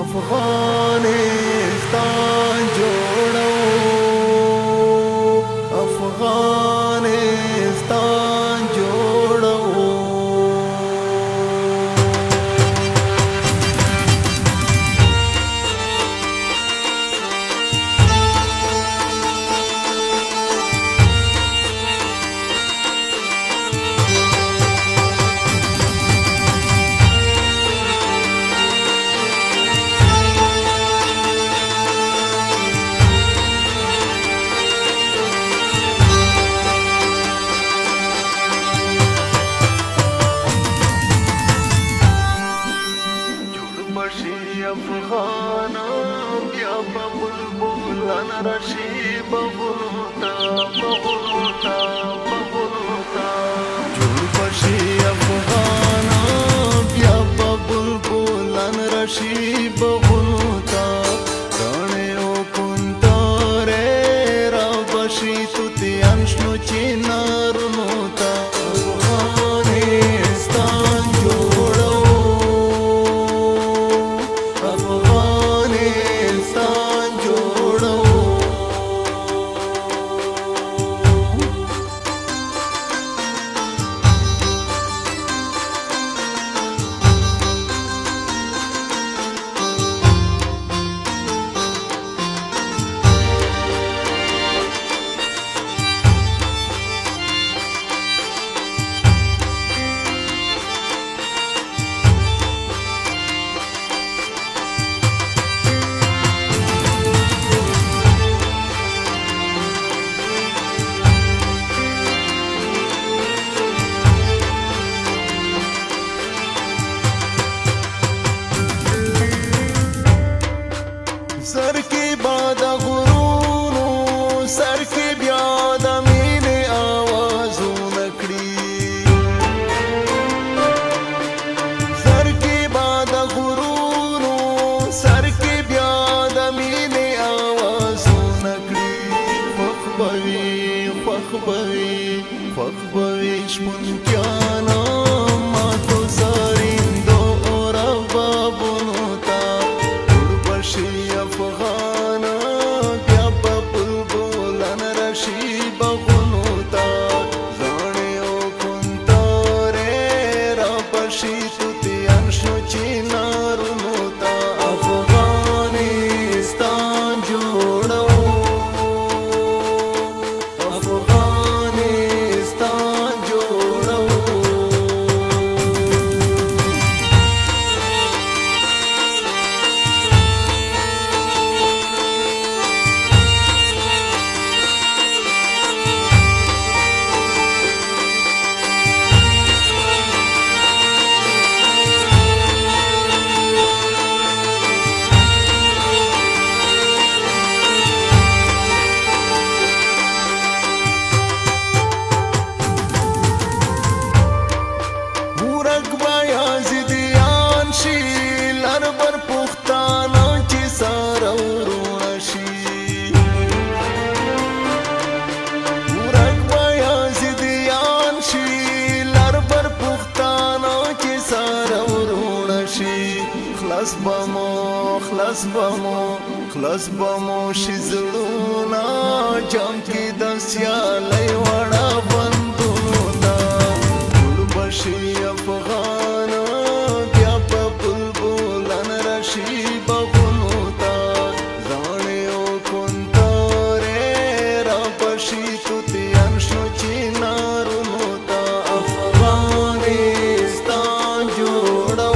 افغانستان جوړو افغانستان جوړو افغانا بیا بلبلان راشي بغلو تا جوړ بشي افغانا بیا بلبلان راشي بغلو تا رانه او کنتاره را بشي توتیان شنو چینارونو تا افغانستان جوړو सर के बाद गुरूनो सर के ब्याद मीने आवाज़ों नकड़ी सर के बाद गुरूनो सर के ब्याद मीने आवाज़ों नकड़ी फखबवी शपुन क्या नाम मातो सारिंदो और अबाबुनो ता उर्वशी अफगाना क्या बुलबुलन रशी बगुनो ता जाने ओ कुंतारे रापशी तुतियान शुचिनारुनो ता अफगानिस्तान जोड़ो अफगानिस्तान जोड़ो خلاص بمو شزړونا جام کې د سیالي وړا بندونو تا ټول بشي افغان بیا په بلبلان راشي بغونو تا ځانې او کونتاره را بشي توتیان شو چینارونو تا افغانستان جوړو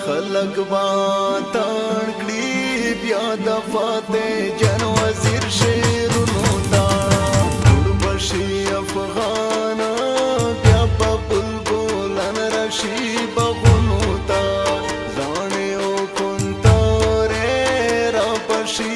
خلق با تړکړي بیا د فاتح جن وزیر شیرونو تا ټول بشي افغان بیا په بلبلان راشي بغونو تا ځانې او کونتره را بشي